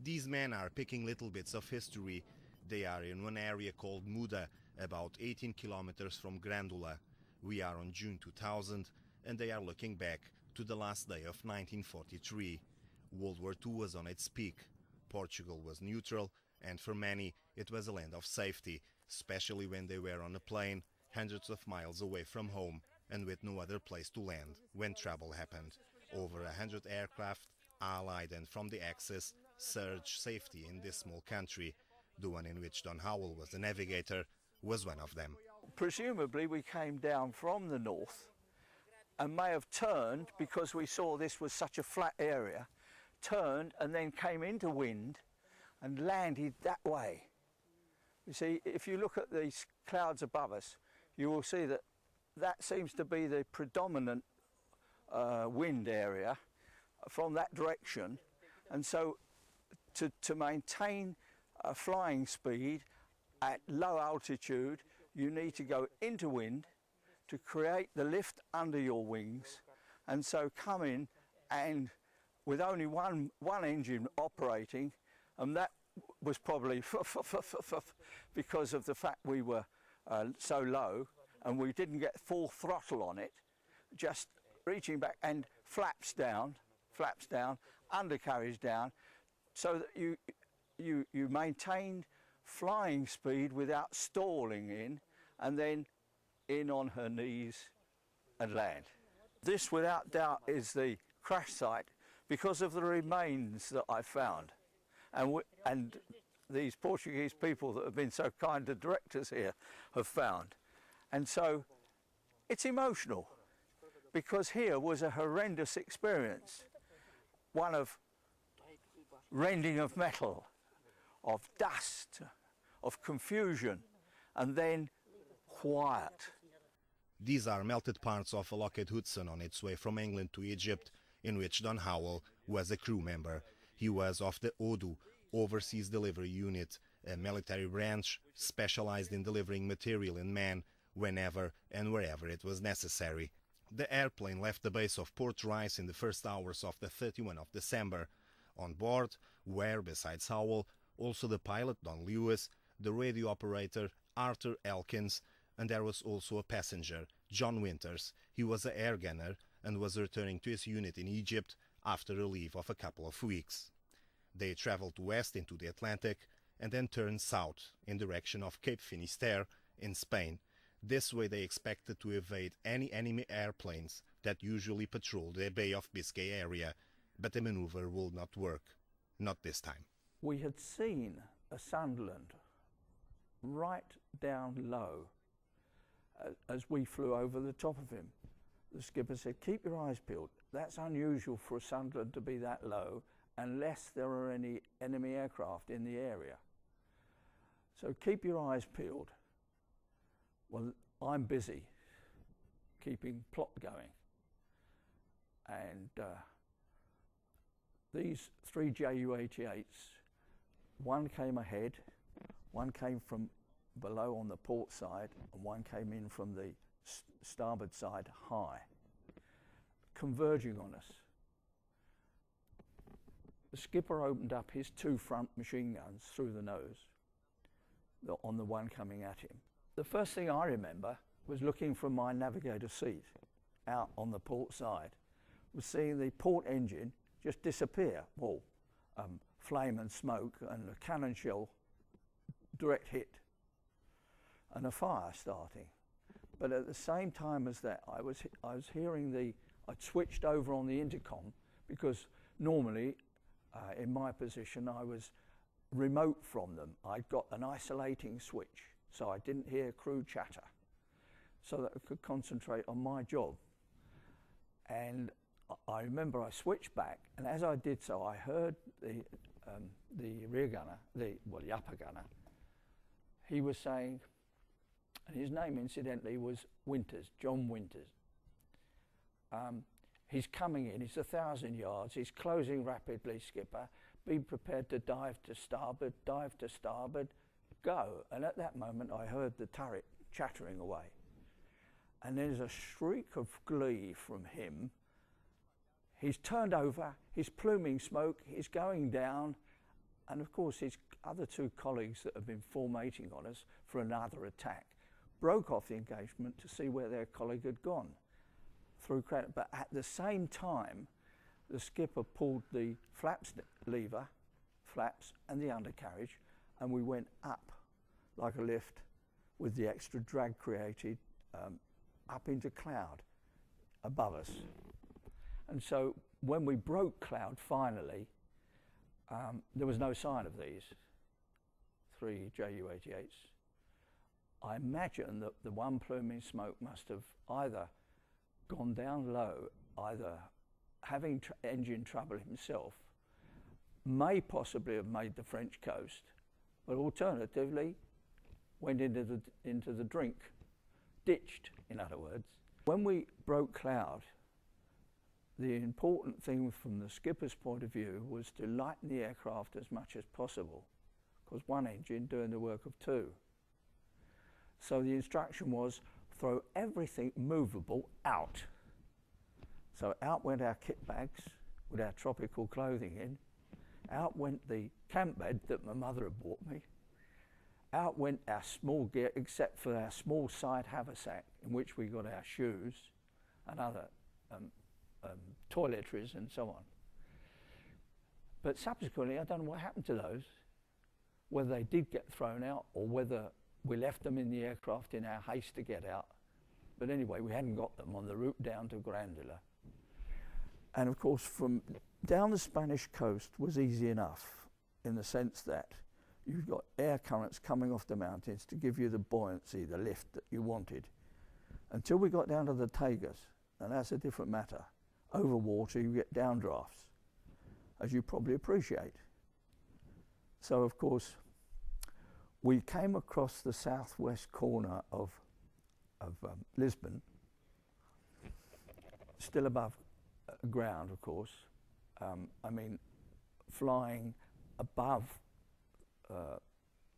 These men are picking little bits of history. They are in one area called Muda, about 18 kilometers from Grândola. We are on June 2000, and they are looking back to the last day of 1943. World War II was on its peak. Portugal was neutral, and for many it was a land of safety, especially when they were on a plane hundreds of miles away from home and with no other place to land when trouble happened. Over 100 aircraft, Allied and from the Axis, surged safety in this small country. The one in which Don Howell was the navigator was one of them. Presumably we came down from the north and may have turned, because we saw this was such a flat area, turned and then came into wind and landed that way. You see, if you look at these clouds above us, you will see that that seems to be the predominant wind area from that direction, and so to maintain a flying speed at low altitude, you need to go into wind to create the lift under your wings, and so come in and with only one engine operating, and that was probably because of the fact we were so low and we didn't get full throttle on it, just reaching back and flaps down, undercarriage down, so that you maintained flying speed without stalling in, and then in on her knees and land. This without doubt is the crash site because of the remains that I found, and these Portuguese people that have been so kind to direct us here have found. And so it's emotional, because here was a horrendous experience, one of rending of metal, of dust, of confusion, and then quiet. These are melted parts of a Lockheed Hudson on its way from England to Egypt, in which Don Howell was a crew member. He was of the ODU, Overseas Delivery Unit, a military branch specialized in delivering material and men whenever and wherever it was necessary. The airplane left the base of Port Rice in the first hours of the 31st of December. On board were, besides Howell, also the pilot Don Lewis, the radio operator Arthur Elkins, and there was also a passenger, John Winters. He was an air gunner and was returning to his unit in Egypt after a leave of a couple of weeks. They traveled west into the Atlantic and then turned south in direction of Cape Finisterre in Spain. This way they expected to evade any enemy airplanes that usually patrol the Bay of Biscay area, but the maneuver would not work. Not this time. We had seen a Sunderland right down low as we flew over the top of him. The skipper said, "Keep your eyes peeled. That's unusual for a Sunderland to be that low unless there are any enemy aircraft in the area. So keep your eyes peeled." Well, I'm busy keeping plot going. And these three Ju-88s, one came ahead, one came from below on the port side, and one came in from the starboard side high, converging on us. The skipper opened up his two front machine guns through the nose on the one coming at him. The first thing I remember was looking from my navigator seat out on the port side, was seeing the port engine just disappear. Well, flame and smoke and a cannon shell direct hit and a fire starting. But at the same time as that, I was hearing I'd switched over on the intercom, because normally in my position I was remote from them. I'd got an isolating switch, so I didn't hear crew chatter, so that I could concentrate on my job. And I remember I switched back, and as I did so, I heard the rear gunner, the upper gunner. He was saying, and his name incidentally was Winters, John Winters. He's coming in, it's 1,000 yards, he's closing rapidly, skipper. Be prepared to dive to starboard, go. And at that moment I heard the turret chattering away. And there's a shriek of glee from him. He's turned over, he's pluming smoke, he's going down, And of course his other two colleagues that had been formating on us for another attack broke off the engagement to see where their colleague had gone through credit. But at the same time, the skipper pulled the flaps lever, flaps and the undercarriage, and we went up like a lift with the extra drag created up into cloud above us. And so when we broke cloud finally, there was no sign of these 3 Ju-88s. I imagine that the one plume in smoke must have either gone down low, either having engine trouble himself, may possibly have made the French coast, but alternatively went into the drink, ditched, in other words. When we broke cloud, the important thing from the skipper's point of view was to lighten the aircraft as much as possible, because one engine doing the work of 2. So the instruction was throw everything movable out. So out went our kit bags with our tropical clothing in, out went the camp bed that my mother had bought me, out went our small gear except for our small side haversack in which we got our shoes and other toiletries and so on. But subsequently I don't know what happened to those, whether they did get thrown out or whether we left them in the aircraft in our haste to get out. But anyway, we hadn't got them on the route down to Grândola. And of course, from down the Spanish coast was easy enough in the sense that you've got air currents coming off the mountains to give you the buoyancy, the lift that you wanted. Until we got down to the Tagus, and that's a different matter. Over water, you get downdrafts, as you probably appreciate. So of course, we came across the southwest corner of Lisbon, still above ground, of course. I mean, flying above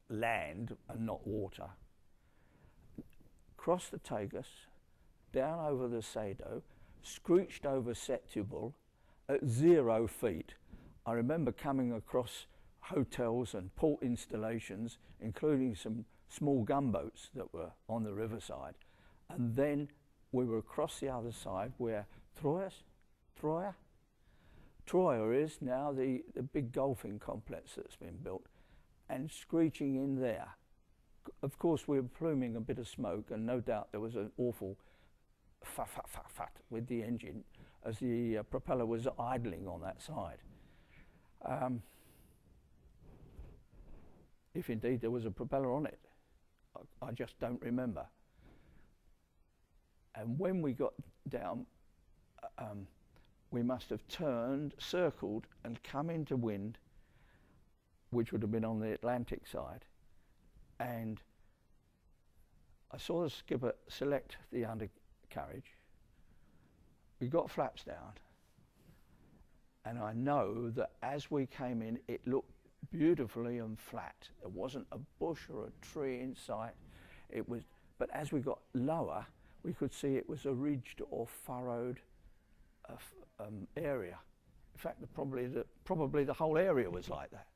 land and not water. Crossed the Tagus, down over the Sado, screeched over Setúbal at 0 feet. I remember coming across hotels and port installations, including some small gunboats that were on the riverside. And then we were across the other side where Troia is now the big golfing complex that's been built, and screeching in there. Of course, we were pluming a bit of smoke, and no doubt there was an awful fat with the engine as the propeller was idling on that side. If indeed there was a propeller on it, I just don't remember. And when we got down, we must have turned, circled, and come into wind, which would have been on the Atlantic side. And I saw the skipper select the undercarriage. We got flaps down, and I know that as we came in, it looked beautifully and flat. There wasn't a bush or a tree in sight. It was, but as we got lower, we could see it was a ridged or furrowed area. In fact, probably the whole area was like that.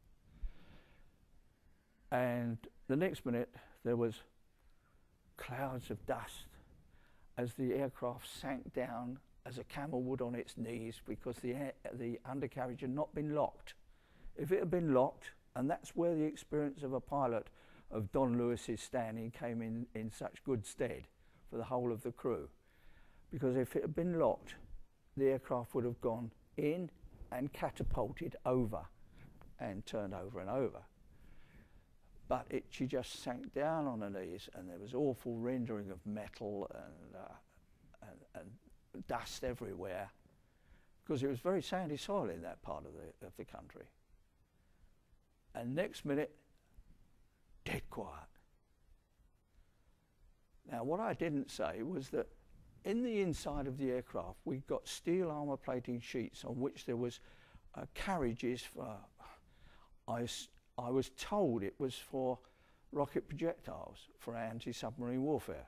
And the next minute, there was clouds of dust as the aircraft sank down as a camel would on its knees, because the undercarriage had not been locked. If it had been locked, and that's where the experience of a pilot of Don Lewis's standing came in such good stead for the whole of the crew. Because if it had been locked, the aircraft would have gone in and catapulted over and turned over and over. But she just sank down on her knees, and there was awful rendering of metal and dust everywhere, because it was very sandy soil in that part of the country. And next minute, dead quiet. Now, what I didn't say was that in the inside of the aircraft, we got steel armour plating sheets on which there was carriages for, I was told it was for rocket projectiles for anti-submarine warfare,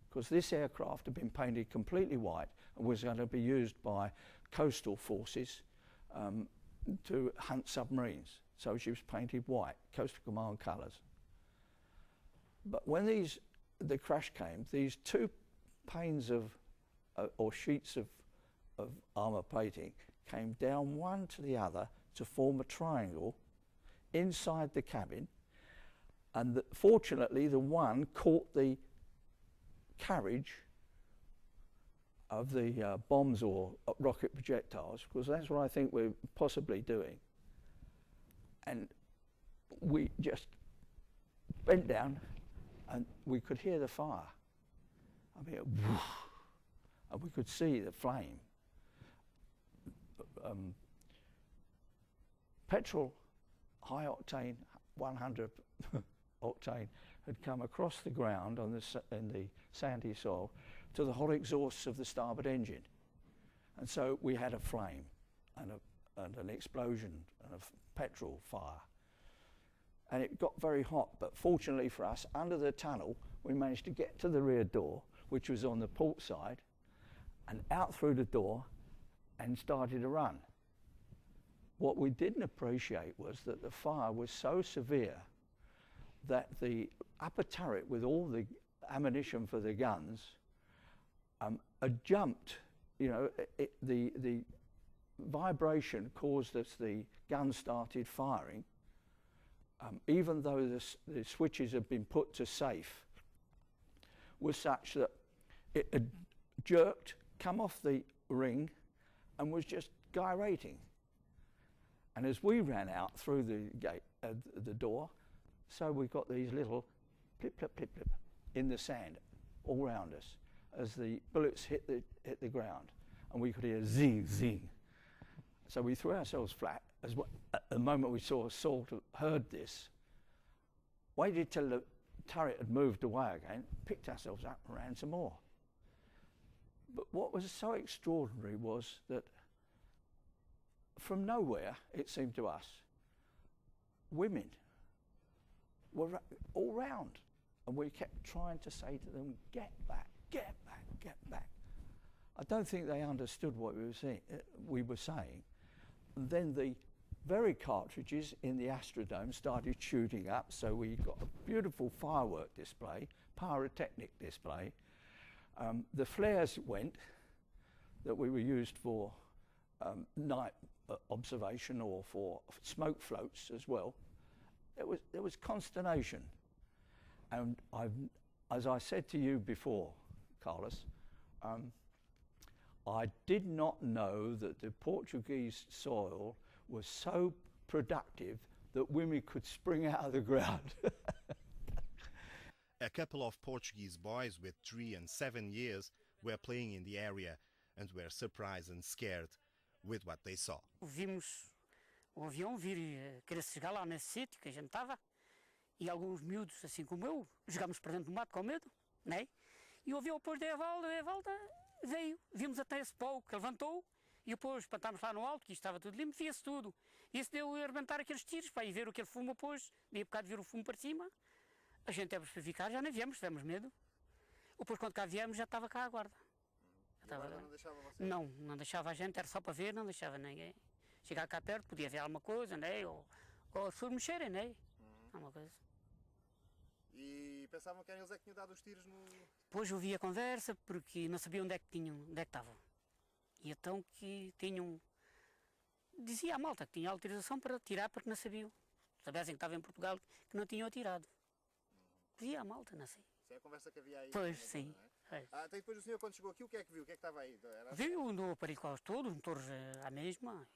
because this aircraft had been painted completely white and was going to be used by coastal forces to hunt submarines. so she was painted white, Coastal Command colours. But when the crash came, these two panes of or sheets of armour plating came down one to the other to form a triangle inside the cabin, and fortunately the one caught the carriage of the bombs or rocket projectiles, because that's what I think we're possibly doing. And we just bent down and we could hear the fire. I mean, whoosh, and we could see the flame. Petrol, high octane, 100 octane, had come across the ground on in the sandy soil to the hot exhausts of the starboard engine. And so we had a flame and an explosion and a petrol fire. And it got very hot, but fortunately for us, under the tunnel, we managed to get to the rear door, which was on the port side, and out through the door and started to run. What we didn't appreciate was that the fire was so severe that the upper turret with all the ammunition for the guns had jumped. You know, the vibration caused us, the gun started firing, even though the switches had been put to safe, was such that it had jerked, come off the ring, and was just gyrating. And as we ran out through the gate, the door, so we got these little plip, plip, plip, plip in the sand all round us as the bullets hit the ground, and we could hear zing, zing. So we threw ourselves flat. At the moment we heard this, waited till the turret had moved away again, picked ourselves up and ran some more. But what was so extraordinary was that from nowhere, it seemed to us, women were all round, and we kept trying to say to them, get back, get back, get back. I don't think they understood what we were saying. And then the very cartridges in the Astrodome started shooting up, so we got a beautiful firework display, pyrotechnic display. The flares went that we were used for night observation or for smoke floats as well. There was consternation, and as I said to you before, Carlos, I did not know that the Portuguese soil was so productive that women could spring out of the ground. A couple of Portuguese boys with 3 and 7 years were playing in the area and were surprised and scared with what they saw. Vimos o avião vir querer chegar lá nesse sítio que a gente estava, e alguns miúdos, assim como eu, jogámos para dentro do mato com medo, né? E o avião depois deu a volta, veio, vimos até esse pau que levantou, e depois espantámos lá no alto, que isto estava tudo limpo, via-se tudo. E isso deu a arrebentar aqueles tiros, para ir ver aquele fumo depois, de bocado de ver o fumo para cima. A gente teve para ficar, já nem viemos, tivemos medo. Depois quando cá viemos já estava cá a guarda. Não deixava você? Não deixava a gente, era só para ver, não deixava ninguém. Chegar cá perto, podia ver alguma coisa, né? Ou as pessoas mexerem, né? Alguma coisa. E pensavam que eram eles que tinham dado os tiros no... Depois ouvi a conversa, porque não sabiam onde é que estavam. E então que tinham... Dizia a malta que tinha autorização para tirar, porque não sabiam. Soubessem que estava em Portugal, que não tinham atirado. Dizia a malta, não sei. Isso é a conversa que havia aí? Pois, sim. É? Então depois o senhor, quando chegou aqui, o que é que viu? O que é que estava aí? Viu no aparelho quase todos, motores à mesma,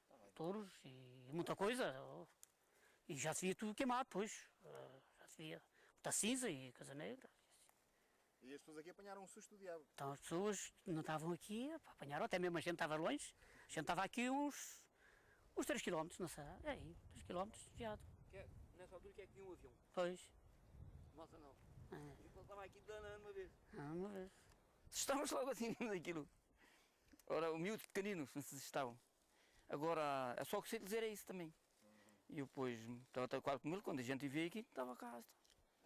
motores e muita coisa. E já se via tudo queimado, pois. Já se via muita cinza e coisa negra. E as pessoas aqui apanharam um susto do diabo? Então as pessoas não estavam aqui, apanharam, até mesmo a gente estava longe. A gente estava aqui uns 3 km, não sei. É aí, 3 km desviado. Nessa altura que é que tinha um avião? Pois. Nossa, não. É. E estava aqui danando uma vez. Uma vez. Estávamos logo assim daquilo. Ora, o miúdo pequeninos não se estavam. Agora, é só que sei dizer é isso também. E eu depois estava quase com ele, quando a gente veio aqui, estava cá.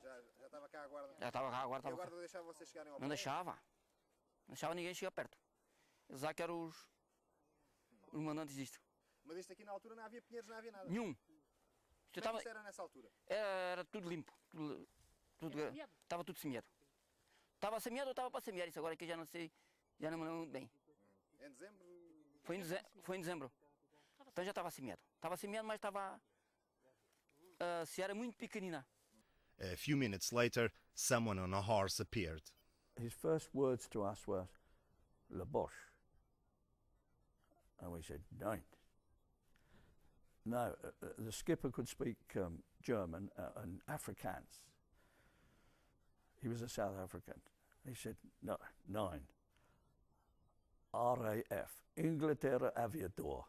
Já estava cá a guarda? Já estava cá a guarda. E a guarda deixava vocês chegarem ao Não deixava. Não deixava ninguém chegar perto. Eles já que eram os mandantes disto. Mas isto aqui na altura não havia pinheiros, não havia nada? Nenhum. Já Como é que isso era nessa altura? era tudo limpo. Estava tudo semeado. Estava semeado ou estava para semear? Isso agora que eu já não sei, já não me lembro muito bem. Em dezembro? Foi em dezembro. Então já estava semeado. Estava semeado, mas estava... A seara muito pequenina. A few minutes later, someone on a horse appeared. His first words to us were, "Le Bosch." And we said, "Nein." No, the skipper could speak German and Afrikaans. He was a South African. He said, "No, nein. RAF, Inglaterra Aviador."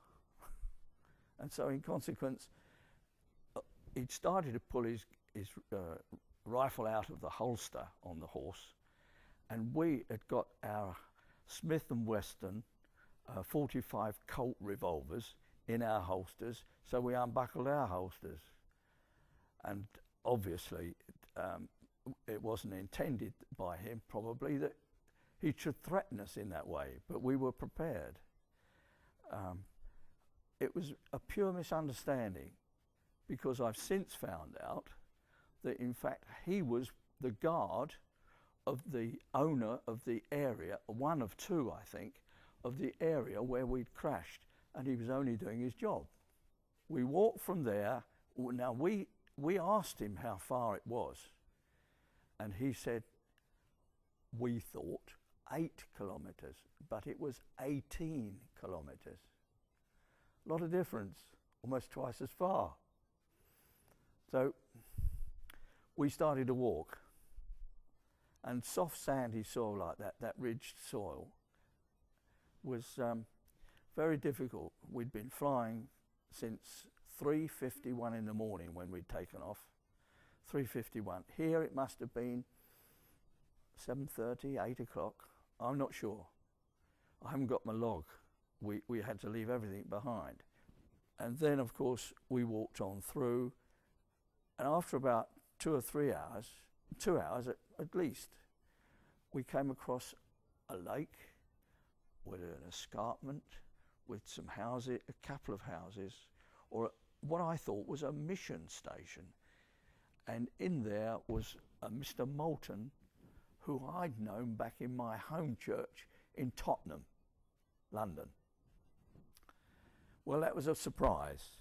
And so in consequence, he'd started to pull his rifle out of the holster on the horse, and we had got our Smith & Wesson 45 Colt revolvers in our holsters, so we unbuckled our holsters. And obviously, it wasn't intended by him, probably, that he should threaten us in that way, but we were prepared. It was a pure misunderstanding, because I've since found out that in fact he was the guard of the owner of the area, one of two I think, of the area where we'd crashed, and he was only doing his job. We walked from there. Now we asked him how far it was, and he said we thought 8 kilometres, but it was 18 kilometres. A lot of difference, almost twice as far. So we started to walk, and soft sandy soil like that ridged soil, was very difficult. We'd been flying since 3:51 in the morning when we'd taken off. 3:51. Here it must have been 7:30, 8 o'clock. I'm not sure. I haven't got my log. We had to leave everything behind. And then, of course, we walked on through. And after about 2 or 3 hours, 2 hours at least, we came across a lake with an escarpment, with some houses, a couple of houses, or what I thought was a mission station. And in there was a Mr. Moulton, who I'd known back in my home church in Tottenham, London. Well, that was a surprise.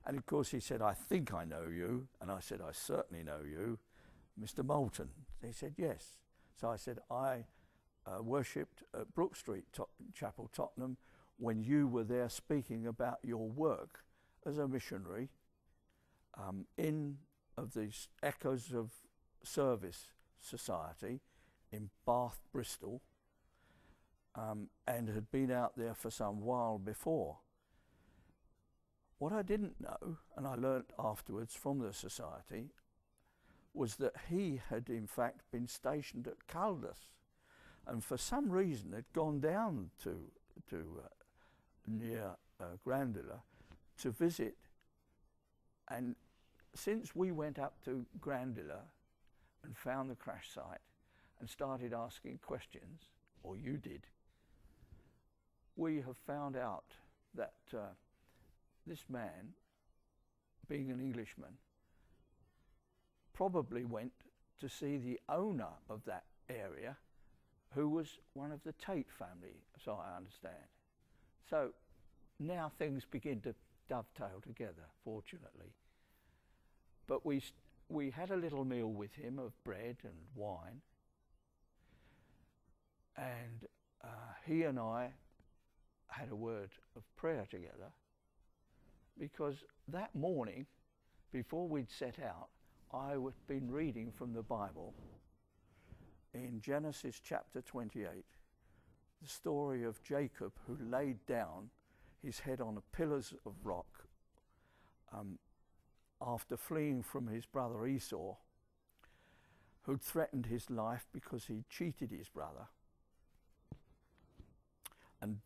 And of course he said, "I think I know you." And I said, "I certainly know you, Mr. Moulton." He said, "Yes." So I said, "I worshipped at Brook Street Chapel, Tottenham, when you were there speaking about your work as a missionary in of these Echoes of Service Society in Bath, Bristol, and had been out there for some while before." What I didn't know, and I learnt afterwards from the society, was that he had in fact been stationed at Caldas, and for some reason had gone down to near Grândola to visit. And since we went up to Grândola and found the crash site and started asking questions, or you did, we have found out that this man, being an Englishman, probably went to see the owner of that area, who was one of the Tate family, so I understand. So now things begin to dovetail together, fortunately. But we had a little meal with him of bread and wine, and he and I had a word of prayer together, because that morning, before we'd set out, I had been reading from the Bible in Genesis chapter 28, the story of Jacob, who laid down his head on pillars of rock after fleeing from his brother Esau, who'd threatened his life because he cheated his brother and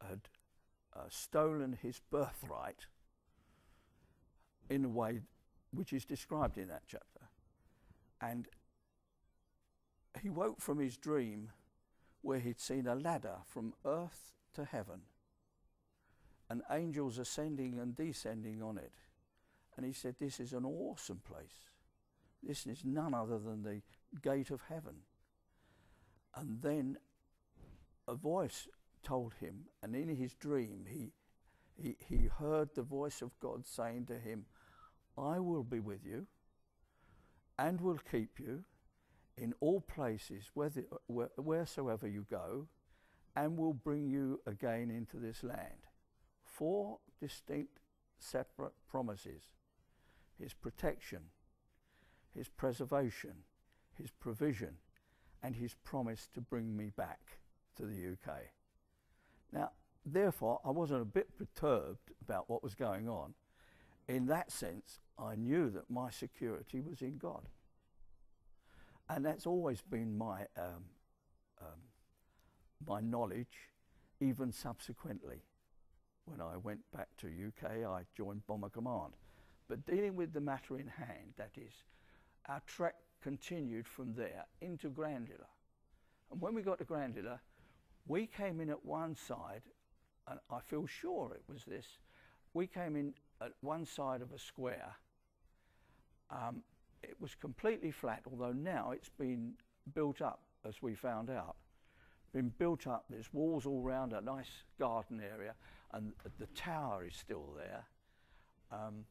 had stolen his birthright in a way which is described in that chapter. And he woke from his dream where he'd seen a ladder from earth to heaven, and angels ascending and descending on it. And he said, this is an awesome place. This is none other than the gate of heaven. And then a voice told him, and in his dream he heard the voice of God saying to him, I will be with you and will keep you in all places, wheresoever you go, and will bring you again into this land. 4 distinct, separate promises. His protection, his preservation, his provision, and his promise to bring me back to the UK. Now, therefore, I wasn't a bit perturbed about what was going on. In that sense, I knew that my security was in God. And that's always been my knowledge, even subsequently. When I went back to UK, I joined Bomber Command. But dealing with the matter in hand, that is, our trek continued from there into Grândola. And when we got to Grândola, we came in at one side, and I feel sure it was this, we came in at one side of a square. It was completely flat, although now it's been built up, as we found out. Been built up, there's walls all round, a nice garden area, and the tower is still there. And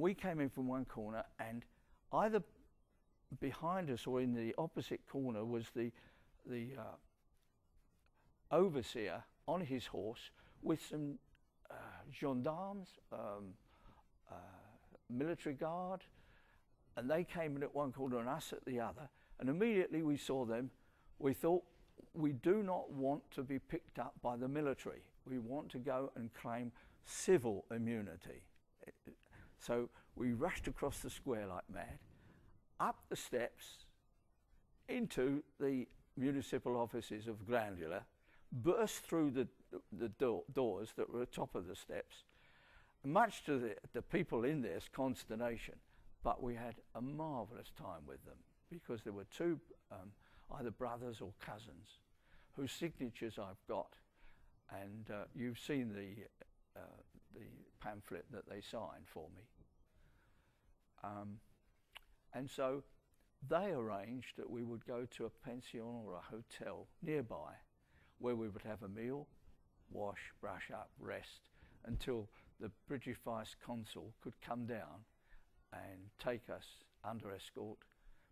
we came in from one corner, and either behind us or in the opposite corner was the overseer on his horse with some gendarmes, military guard, and they came in at one corner and us at the other, and immediately we saw them. We thought, we do not want to be picked up by the military. We want to go and claim civil immunity. So we rushed across the square like mad, up the steps into the municipal offices of Grândola, burst through the doors that were at the top of the steps, much to the people in there's consternation. But we had a marvellous time with them, because there were 2 either brothers or cousins whose signatures I've got, and you've seen the pamphlet that they signed for me. And so they arranged that we would go to a pension or a hotel nearby where we would have a meal, wash, brush up, rest, until the British Vice Consul could come down and take us under escort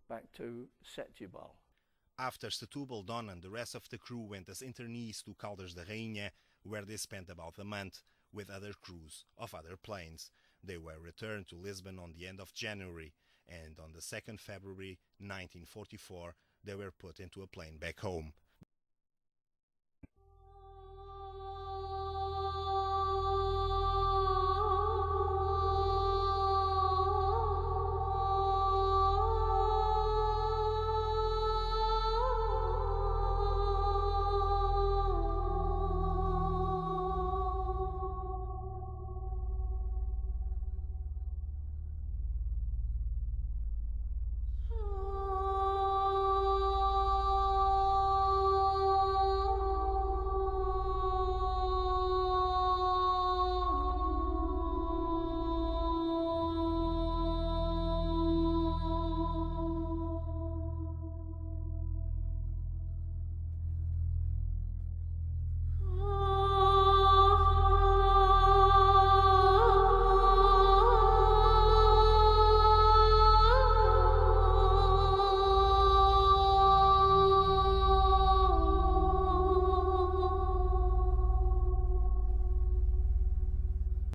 back to Setúbal. After Setúbal, Don and the rest of the crew went as internees to Caldas da Rainha, where they spent about a month with other crews of other planes. They were returned to Lisbon on the end of January, and on the 2nd February 1944 they were put into a plane back home.